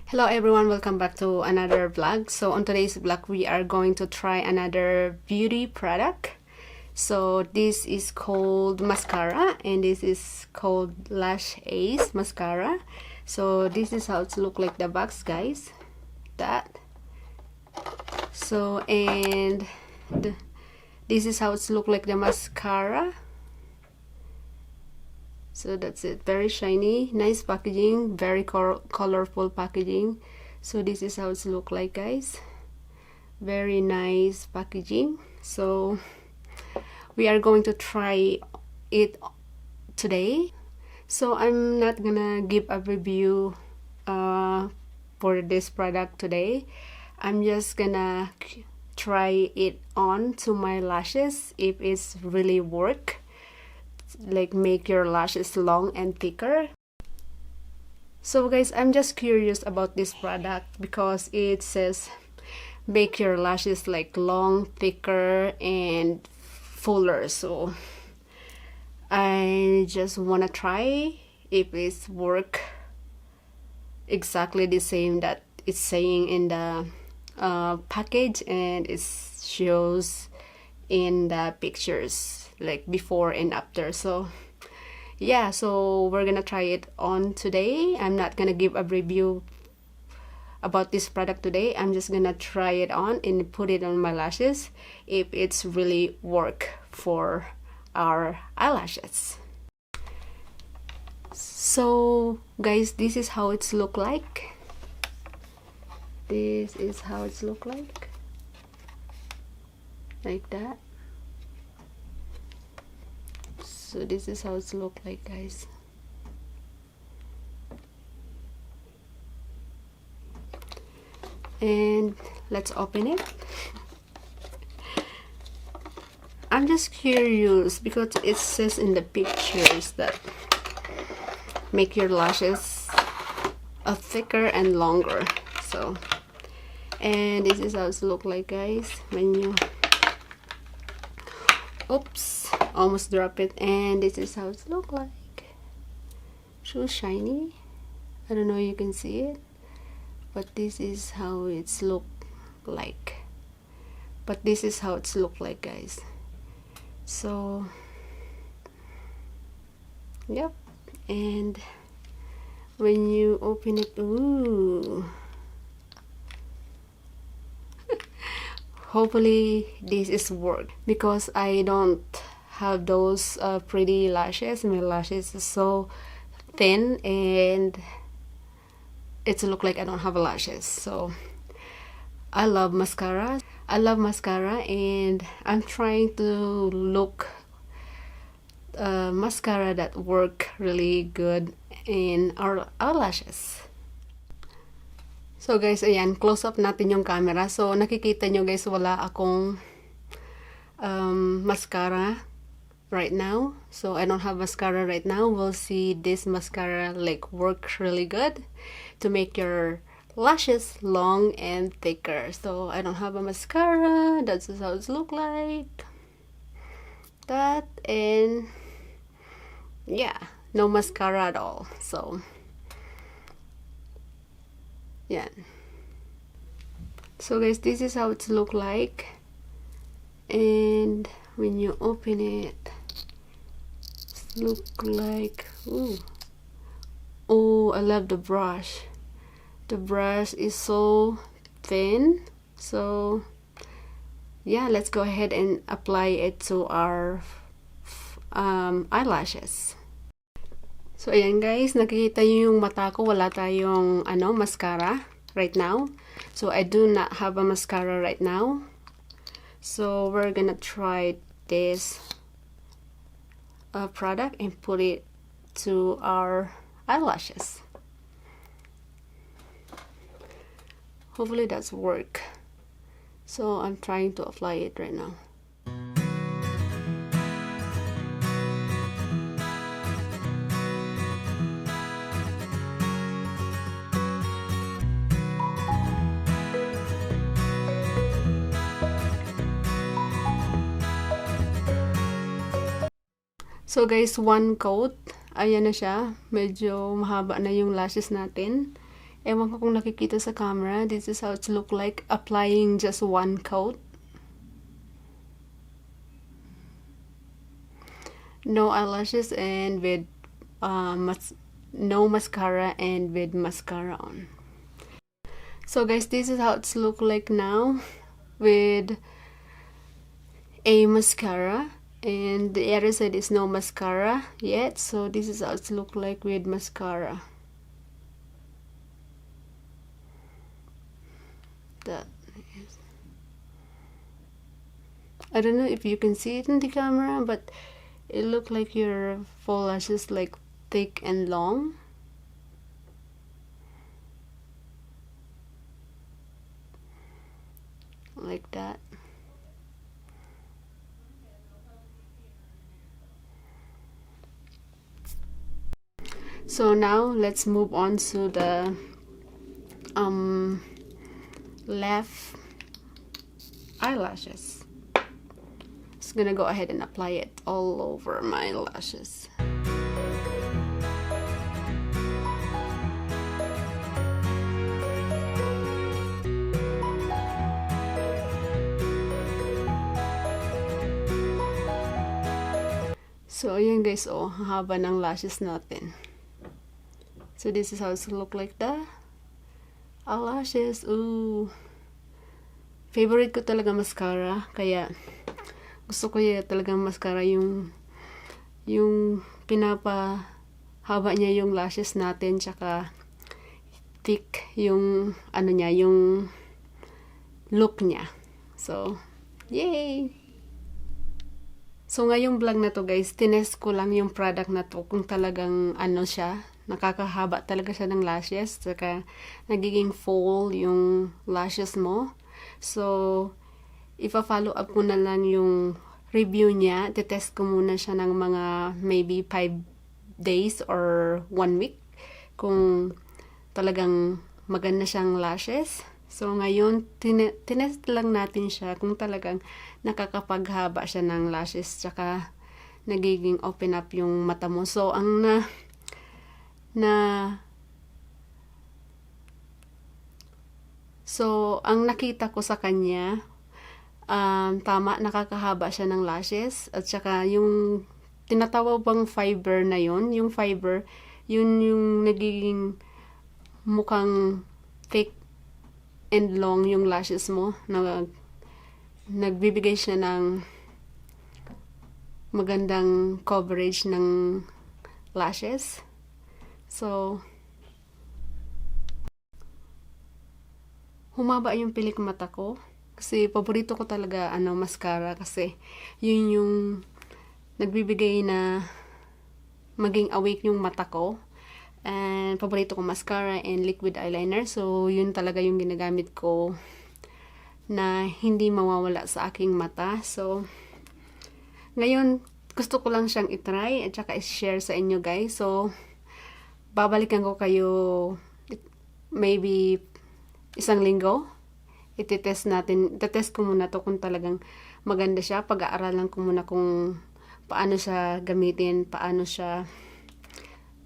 Hello everyone, welcome back to another vlog. So on today's vlog we are going to try another beauty product. So this is called mascara and this is called Lash Ease Mascara. So this is how it look like the box, guys. That. So and this is how it look like the mascara. So that's it, very shiny, nice packaging, very colorful packaging. So this is how it's look like, guys. Very nice packaging. So we are going to try it today. So I'm not gonna give a review for this product today. I'm just gonna try it on to my lashes if it's really work, like make your lashes long and thicker. So guys, I'm just curious about this product because it says make your lashes like long, thicker and fuller. So I just want to try if it's work exactly the same that it's saying in the package and it shows in the pictures, like before and after. So yeah, so we're gonna try it on today. I'm not gonna give a review about this product today. I'm just gonna try it on and put it on my lashes if it's really work for our eyelashes. So guys, this is how it's look like. This is how it's look like that. So this is how it's look like, guys. And let's open it. I'm just curious because it says in the pictures that make your lashes thicker and longer. So and this is how it's look like, guys, when you oops, almost drop it. And this is how it look like. So shiny. I don't know if you can see it, but this is how it's look like. But this is how it's look like, guys. So yep. And when you open it, ooh, hopefully this is work because I don't have those pretty lashes. My lashes is so thin and it's look like I don't have lashes. So I love mascara. And I'm trying to look mascara that work really good in our eyelashes. So guys, ayan, close up natin yung camera. So nakikita nyo guys, wala akong mascara right now. So I don't have mascara right now. We'll see this mascara like work really good to make your lashes long and thicker. So I don't have a mascara. That's how it look like. That, and yeah, no mascara at all. So yeah. So guys, this is how it look like. And when you open it, look like, ooh, oh, I love the brush. The brush is so thin. So yeah, let's go ahead and apply it to our eyelashes. So ayan guys, nakikita nyo yung mata ko, wala tayong mascara right now. So I do not have a mascara right now. So we're gonna try this product and put it to our eyelashes. Hopefully that's work. So I'm trying to apply it right now. So guys, one coat, ayan na siya. Medyo mahaba na yung lashes natin. Ewan ko kung nakikita sa camera. This is how it look like applying just one coat. No eyelashes and with no mascara and with mascara on. So guys, this is how it's look like now with a mascara, and the other side is no mascara yet. So this is how it's look like with mascara. That is, I don't know if you can see it in the camera, but it look like your full lashes like thick and long. Like that. So now let's move on to the left eyelashes. Just gonna go ahead and apply it all over my lashes. So ayan guys, oh, haba ng lashes natin. So this is how it look like the eyelashes. Ooh, favorite ko talaga mascara, kaya gusto ko talagang mascara yung pinapahaba niya yung lashes natin, tsaka thick yung ano niya, yung look niya. So yay! So ngayong vlog na to guys, tinest ko lang yung product na to kung talagang ano siya, nakakahaba talaga siya ng lashes, saka nagiging full yung lashes mo. So ipa-follow up ko na lang yung review niya. Titest ko muna siya ng mga maybe 5 days or 1 week kung talagang maganda siyang lashes. So ngayon tinest lang natin siya kung talagang nakakapaghaba siya ng lashes, tsaka nagiging open up yung mata mo. So ang ang nakita ko sa kanya, tama, nakakahaba siya ng lashes, at saka yung tinatawag bang fiber na yun, yung fiber, yun yung nagiging mukhang thick and long yung lashes mo, nagbibigay siya ng magandang coverage ng lashes. So humaba yung pilik mata ko kasi paborito ko talaga mascara, kasi yun yung nagbibigay na maging awake yung mata ko. And paborito ko mascara and liquid eyeliner. So yun talaga yung ginagamit ko na hindi mawawala sa aking mata. So ngayon gusto ko lang siyang itry at saka i-share sa inyo guys. So babalikan ko kayo maybe 1 linggo. Itetest ko muna to kung talagang maganda siya. Pag-aaralan ko muna kung paano siya gamitin, paano siya,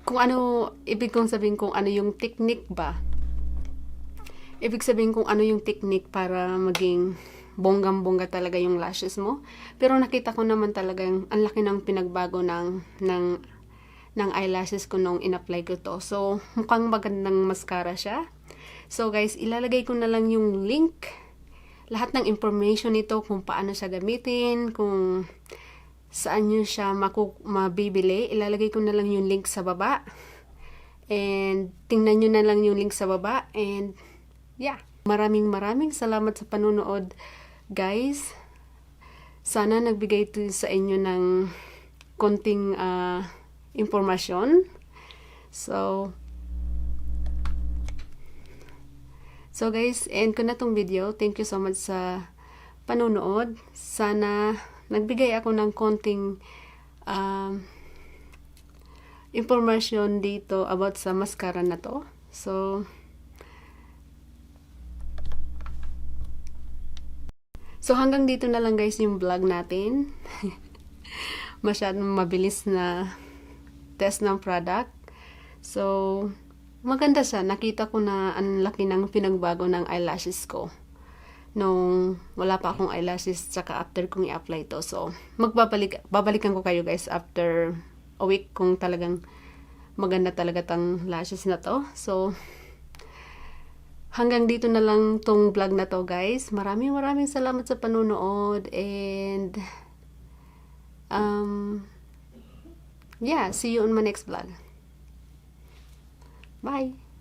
kung ano, ibig kong sabihin kung ano yung technique ba. Ibig sabihin kung ano yung technique para maging bonggang-bongga talaga yung lashes mo. Pero nakita ko naman talagang ang laki ng pinagbago ng eyelashes ko nung in-apply ko to. So mukhang magandang mascara siya. So guys, ilalagay ko na lang yung link, lahat ng information nito, kung paano siya gamitin, kung saan nyo siya mabibili. Ilalagay ko na lang yung link sa baba. And tingnan nyo na lang yung link sa baba. And yeah, maraming salamat sa panunood guys. Sana nagbigay ito sa inyo ng konting impormasyon. So guys, end ko na tong video. Thank you so much sa panunood. Sana nagbigay ako ng konting information dito about sa mascara na to. So hanggang dito na lang guys yung vlog natin. Masyadong mabilis na test ng product. So maganda siya. Nakita ko na ang laki ng pinagbago ng eyelashes ko nung wala pa akong eyelashes, tsaka after kong i-apply to. So, babalikan ko kayo guys after a week kung talagang maganda talaga tang lashes na to. So, hanggang dito na lang tong vlog na to guys. Maraming salamat sa panunood, and yeah, see you on my next vlog. Bye!